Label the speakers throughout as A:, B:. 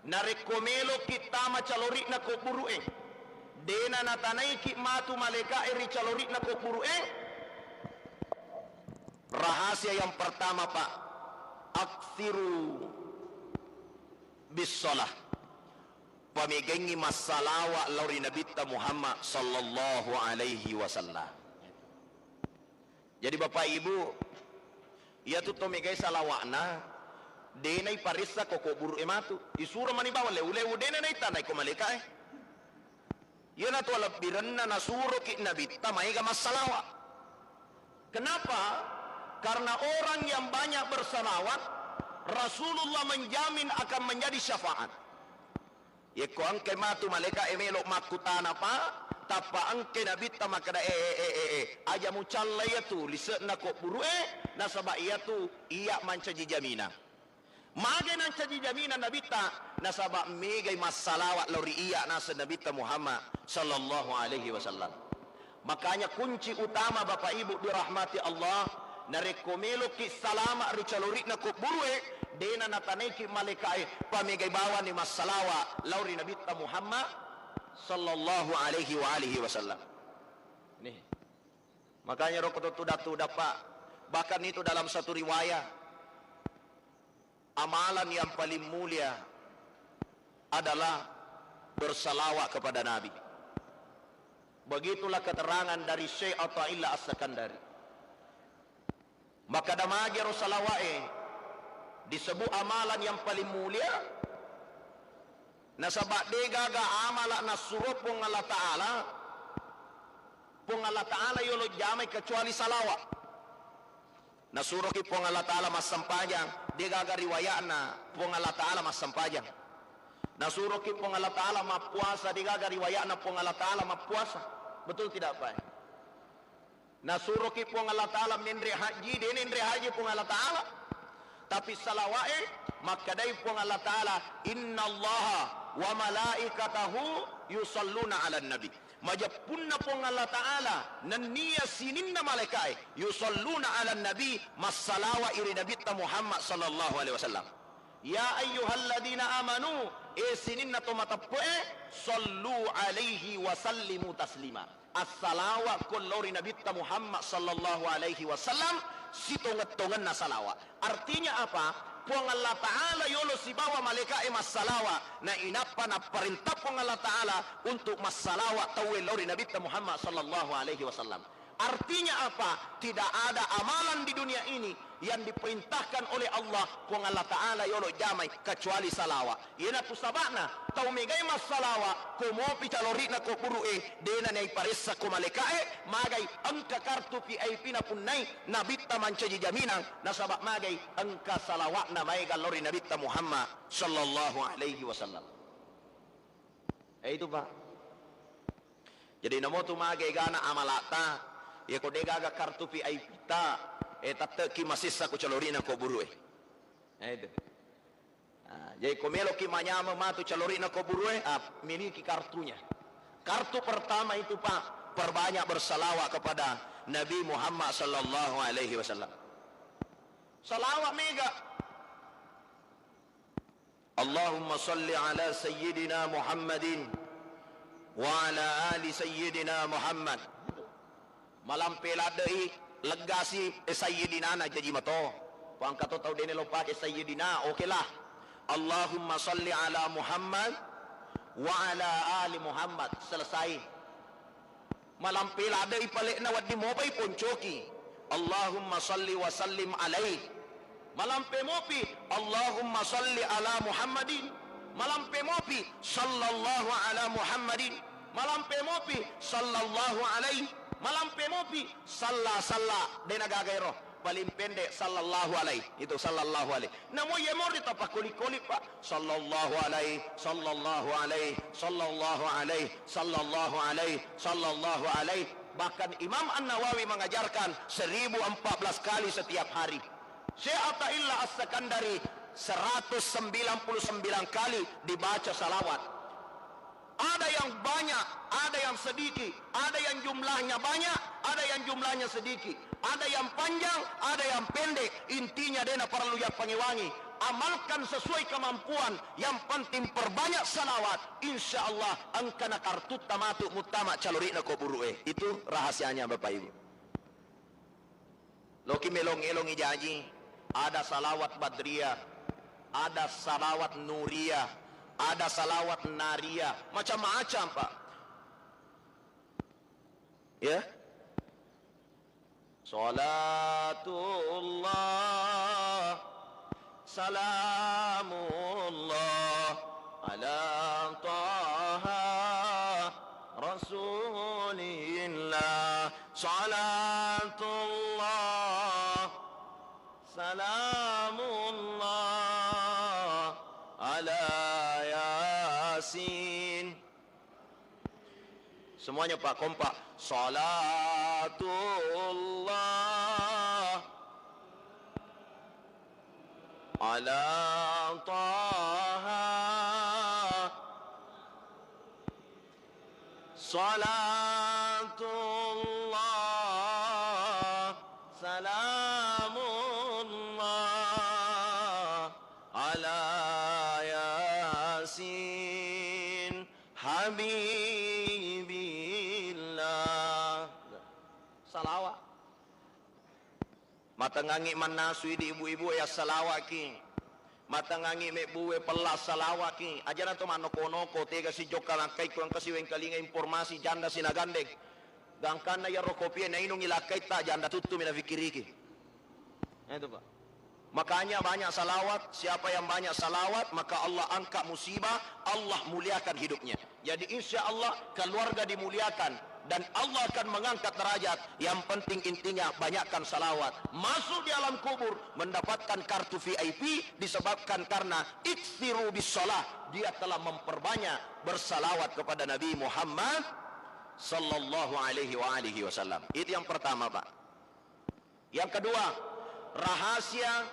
A: narekomelo kita macalorik na ko burueng dena natanay ki matu maleka eri calorik na ko burueng. Rahasia yang pertama Pak, aksiru bisalah, pamigengi masalawa lauri Nabi Muhammad sallallahu alaihi wasallam. Jadi Bapak Ibu, ia tu tomigai salawakna denai parissa koko buru ematu isura mani bawa leu denai tanai ko maleka ia na tu alabiranna nasuro ki Nabi tamaiga masalawa. Kenapa? Karena orang yang banyak bersalawat Rasulullah menjamin akan menjadi syafaat. Ya ko angke matu maleka emelo makutana pa tapa angke Nabi tamakada aja mucalla tu lisetna ko buru nasaba ia tu iya mancaji jamina mage nan caji jamina Nabi ta nasaba megai masalawat lauri iya nasa Nabi Muhammad sallallahu alaihi wasallam. Makanya kunci utama Bapak Ibu dirahmati Allah narekomelo ki salama ricalori na ko burue dena natanay ki malekae pamigay bawa ni masalawa lauri Nabi Muhammad sallallahu alaihi wa alihi wasallam. Nih. Makanya rokot itu Pak, bahkan itu dalam satu riwayat amalan yang paling mulia adalah bersalawat kepada Nabi. Begitulah keterangan dari Syekh Athaillah As-Sakandari. Maka damagi Rasulullah disebut amalan yang paling mulia nasabak degaga amala nasuro pung Allah Ta'ala yolo jamai kecuali salawat nasuro ki pung Allah Ta'ala mas sampajang degaga riwayatna pung Allah Ta'ala mas sampajang nasuro ki pung Allah Ta'ala ma puasa degaga riwayatna pung Allah Ta'ala ma puasa. Betul tidak Pak? Nasuruh ki pung Allah Ta'ala nendre haji dene nendre haji pung Allah Ta'ala tapi salawae maka dai pung Allah Ta'ala innallaha wa malaikatahu yusalluna ala nabi majapunna pung Allah Ta'ala nanniya sininna malaikai yusalluna ala nabi masalawa iri Nabi Muhammad sallallahu alaihi wasallam. Ya ayyuhalladzina amanu sininna tomatapue sallu alaihi wa sallimu taslima. As-salawat kullori Nabi Muhammad sallallahu alaihi wasallam sitonget-tongen na salawat. Artinya apa? Puang Allah Ta'ala yolo si bawa malaikat mas salawat na inapa na perintah puang Allah Ta'ala untuk mas salawat tawe lori Nabi Muhammad sallallahu alaihi wasallam. Artinya apa? Tidak ada amalan di dunia ini yang diperintahkan oleh Allah puang Allah Ta'ala yolo jamai kecuali salawat. Ina tu sabana tau megai mas salawat ko mo pitalori na ko purue dena nei paressa ko malekae magai angka kartu VIP na punnai Nabi ta mancaji jaminan nasabak magai angka salawat na mai galori Nabi Muhammad sallallahu alaihi wasallam. Itu Pak. Jadi namo tu magai gana amalata ya ko degaga kartu VIP ta tatte ki masissa ko calorina ko burue itu jadi komelo ki manyama matu calorina ko burue miliki kartunya. Kartu pertama itu Pak, perbanyak bersalawat kepada Nabi Muhammad sallallahu alaihi wasallam. Salawat mega Allahumma salli ala sayyidina Muhammadin wa ala ali sayyidina Muhammad malam peladai legasi sayyidina na jadi mato pangkat tau dene lo pakai sayyidina oke lah. Allahumma salli ala Muhammad wa ala ali Muhammad selesai. Malam peladai palek na wadi mopai poncoki Allahumma salli wa sallim alaih. Malam pemopi Allahumma salli ala Muhammadin. Malam pemopi sallallahu ala Muhammadin. Malam pemopi sallallahu alaihi. Malam pemopi salla dena gagairo paling pendek sallallahu alaihi itu sallallahu alaihi. Namo yemor di tapak kuli-kuli Pak sallallahu alaihi sallallahu alaihi sallallahu alaihi sallallahu alaihi sallallahu alaihi. Bahkan Imam An-Nawawi mengajarkan 1014 kali setiap hari. Syekh Athaillah As-Sakandari 199 kali dibaca salawat. Ada yang banyak, ada yang sedikit, ada yang jumlahnya banyak, ada yang jumlahnya sedikit, ada yang panjang, ada yang pendek. Intinya dena perlu ya pangiwangi amalkan sesuai kemampuan. Yang penting perbanyak salawat. Insya Allah angkana kartut tamatu mutama calorina kuburu. Itu rahasianya Bapak Ibu. Loki melong-elong ijaji. Ada salawat badriyah, ada salawat nuriyah, ada salawat nariyah, macam-macam Pak. Ya. Salatullah salamullah ala taha rasulillah. Salatullah salamullah ala yasin. Semuanya Pak, kompak. Salatullah ala taha. Salatullah salamullah ala yasin habibillah. Salawat matangangi manasui di ibu-ibu ya salawat ki. Matangangi me buwe pelas salawat ki. Ajaran to manoko-noko tega si joka langkai kurang kasiweng kalinga informasi janda sinagandeg. Gangkana ya rokopie na inong ilakai ta janda tutu mina fikiriki. Itu Pak. Makanya banyak salawat. Siapa yang banyak salawat maka Allah angkat musibah, Allah muliakan hidupnya. Jadi insya Allah keluarga dimuliakan dan Allah akan mengangkat derajat. Yang penting intinya banyakkan salawat. Masuk di alam kubur mendapatkan kartu VIP disebabkan karena iksiru bis shalah. Dia telah memperbanyak bersalawat kepada Nabi Muhammad sallallahu alaihi wasallam. Itu yang pertama Pak. Yang kedua, rahasia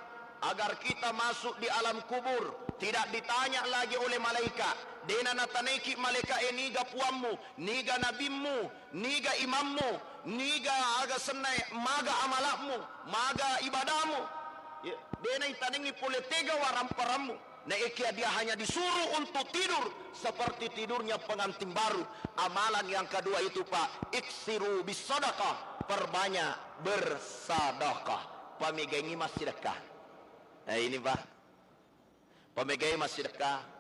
A: agar kita masuk di alam kubur tidak ditanya lagi oleh malaikat. Dena nataneki malaikat niga puammu, niga nabimmu, niga imammu, niga aga senai maga amalakmu, maga ibadahmu. Dena itanengi pole tega waramparammu. Nah ikia dia hanya disuruh untuk tidur seperti tidurnya pengantin baru. Amalan yang kedua itu Pak, iksiru bis sadaqah, perbanyak bersadaqah. Pamigengi mas sedekah. Nah ini Pak, pamigengi mas sedekah.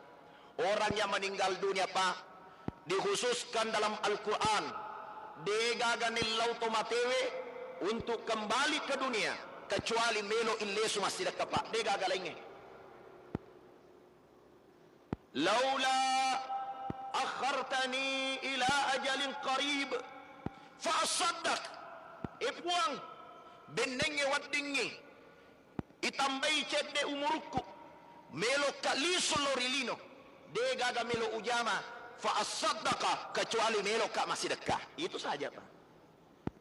A: Orang yang meninggal dunia Pak, dikhususkan dalam Al-Quran, degaganil lautomatewe untuk kembali ke dunia kecuali melo illesu mas sedekah Pak. Degagalengi. Laula akhartani ila ajalin qarib fa asaddaq. Ipuang benenge waddingi itambai cedde umurku melo kaliso lorilino de gaga melo ujama fa asaddaqa kecuali melo ka masih dekah. Itu saja Pak.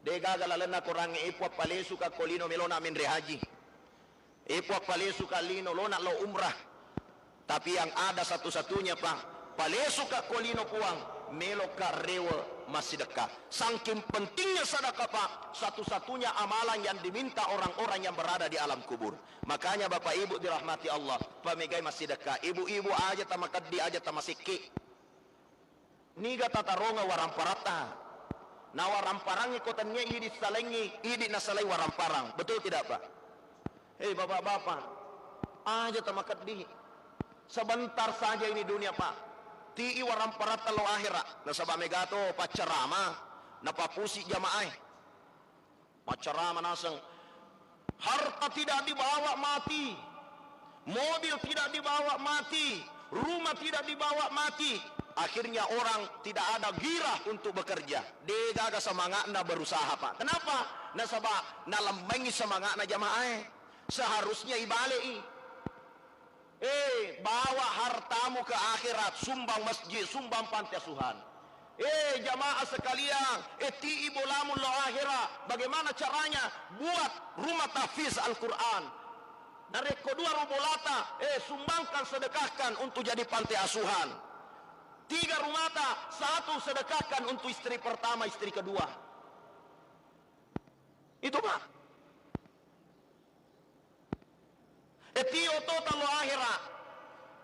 A: De gaga lalena kurang ipu palesu ka kolino melo na min rehaji. Ipu palesu kalino lo na lo umrah. Tapi yang ada satu-satunya Pak, palesu ka kolino puang melo ka rewa masih dekat. Saking pentingnya sedekah Pak, satu-satunya amalan yang diminta orang-orang yang berada di alam kubur. Makanya Bapak Ibu dirahmati Allah, pamigai masih dekat. Ibu-ibu aja tamakaddi aja tamasiki. Niga tataronga waramparata. Na waramparangi kotannya idi salengi, idi nasalai waramparang. Betul tidak Pak? Hei bapak-bapak, aja tamakaddi. Sebentar saja ini dunia Pak. Ti waramparata lo akhirat. Nasaba megato pacarama, napapusi jamaah. Pacarama naseng. Harta tidak dibawa mati. Mobil tidak dibawa mati. Rumah tidak dibawa mati. Akhirnya orang tidak ada girah untuk bekerja. Degaga semangatna berusaha Pak. Kenapa? Nasaba nalembengi semangatna jamaah. Seharusnya ibalei. Bawa hartamu ke akhirat, sumbang masjid, sumbang panti asuhan. Jamaah sekalian, ti bolamun lo akhirat. Bagaimana caranya? Buat rumah tahfiz Al-Quran. Nareko 2 rubolata, sumbangkan sedekahkan untuk jadi panti asuhan. 3 rumata, 1 sedekahkan untuk istri pertama, istri kedua. Itu Pak. Eti otota lo akhira.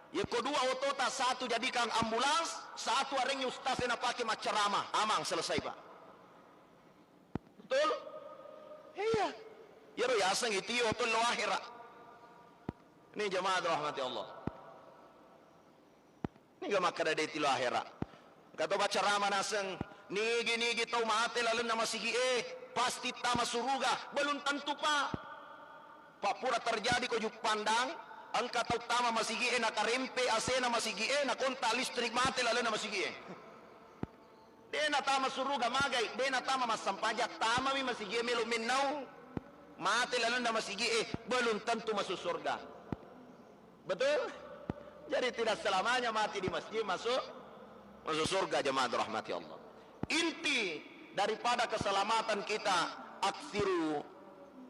A: Ya kedua otota, satu jadikan ambulans, satu orang ustaz yang pakai macarama. Amang selesai Pak. Betul? Iya. Ya ro yasang iti otol lo akhira. Ini jemaah rahmati Allah. Ini gak makada de iti lo akhira. Kata macarama nasang nigi tau mate lalu nama sigi pasti tama suruga. Belum tentu Pak. Pak pura terjadi ko juk pandang angka tau tama masigi na karempe asena masigi na konta listrik mati lalu na masigi dena tama suruga magai dena tama masampajak tama mi masigi melu minau mati lalu na masigi belum tentu masuk surga. Betul? Jadi tidak selamanya mati di masjid masuk surga jemaah rahmati Allah. Inti daripada keselamatan kita aksiru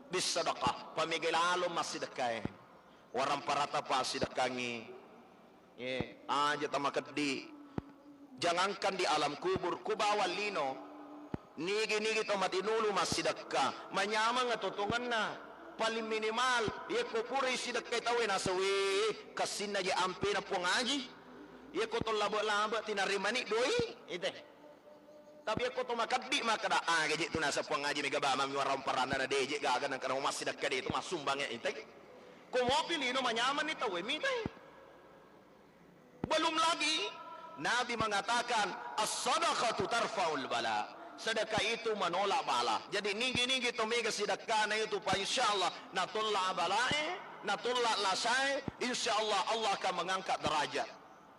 A: bisadaqah pamigilalo masidakay warang parata pa sidakangi aja tamakadi jangankan di alam kubur kubawa lino nigi to matinulu masidakka manyamang atutungan na paling minimal ye kupuri sidakay tawe nasawi kasin na je ampe na pungaji ye ko to labo tinarimani doi ite. Tapi aku tu makadi makada gaji tu nasa puang ngaji mega ba mami warang parana na deje gaga nang kana masih dekat itu mas sumbangnya intek. Ko mo pilih no manyaman ni tawe mitay. Belum lagi Nabi mengatakan as-sadaqatu tarfaul bala. Sedekah itu menolak bala. Jadi ninggi tu mega sedekah na itu pa insyaallah natullah balae, natullah lasai, insyaallah Allah akan mengangkat derajat.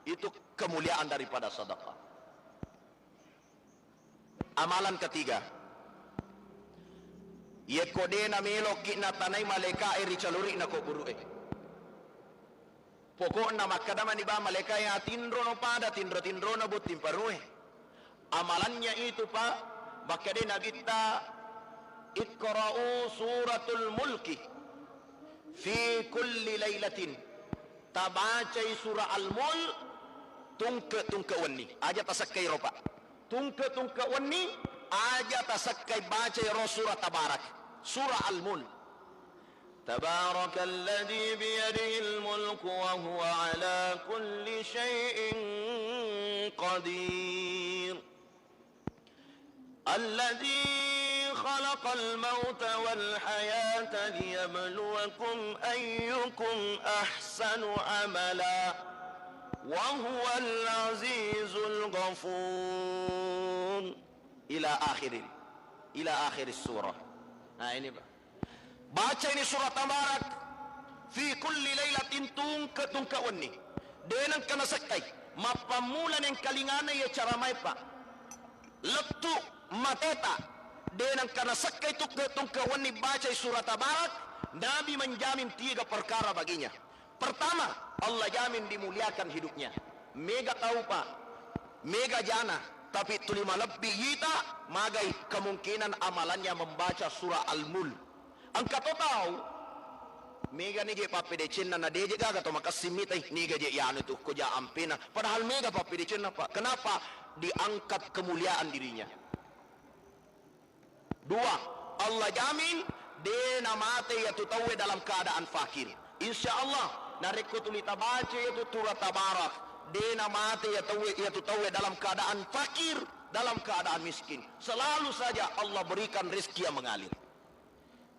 A: Itu kemuliaan daripada sedekah. Amalan ketiga, ye kode na melok na tanay maleka eri caluri na kuburu pokok na makadama ni ba maleka ya tindro no pada tindro na butim parue. Amalannya itu Pak, bakade na kita iqra'u suratul mulki fi kulli lailatin. Tabacai surah al-mulk tungke wani aja tasakkai ropa. Tungke wani aja tasakkai baca surah tabarak surah al-mulk. Tabarakalladzi biyadihil mulku wa huwa ala kulli syai'in qadir. Alladzi khalaqal mauta wal hayata liyabluwakum ayyukum ahsanu amala. وهو العزيز الغفور ila akhir surah. Nah ini Pak, baca ini surah Tabarak fi kulli lailatin tungka wani denang kana sakay mapamulan yang kalingana ya cara may Pak lektu mateta denang kana sakay tungka wani baca surah Tabarak. Nabi menjamin 3 perkara baginya. Pertama, Allah jamin dimuliakan hidupnya. Mega tahu Pak, mega jana, tapi tulima lebih yita, magai kemungkinan amalannya membaca surah Al-Mulk. Angka to tahu, mega nige papi de cinna na deje gaga to makasimita niga je yanu tu koja ampina. Padahal mega papi de cinna Pak. Kenapa? Diangkat kemuliaan dirinya. 2, Allah jamin dena mate ya tutawe dalam keadaan fakir. Insya Allah nareko tulita baca yaitu surah Tabarak dena mate ya tutawe dalam keadaan fakir, dalam keadaan miskin. Selalu saja Allah berikan rezeki yang mengalir.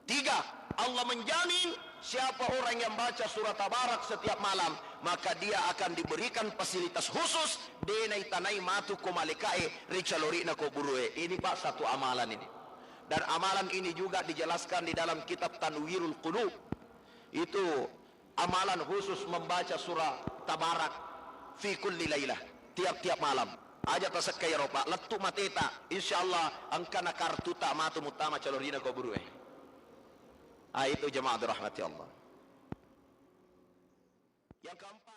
A: 3, Allah menjamin siapa orang yang baca surah Tabarak setiap malam, maka dia akan diberikan fasilitas khusus denai tanai matu ko malekae ricalori na ko burue. Ini Pak satu amalan ini. Dan amalan ini juga dijelaskan di dalam kitab Tanwirul Qulub. Itu amalan khusus membaca surah Tabarak fi kulli lailah, tiap-tiap malam. Aja tasakkai ropa letu mateta insyaallah angkana kartuta matu mutama calorina ko buru itu jemaah rahmati Allah. Yang keempat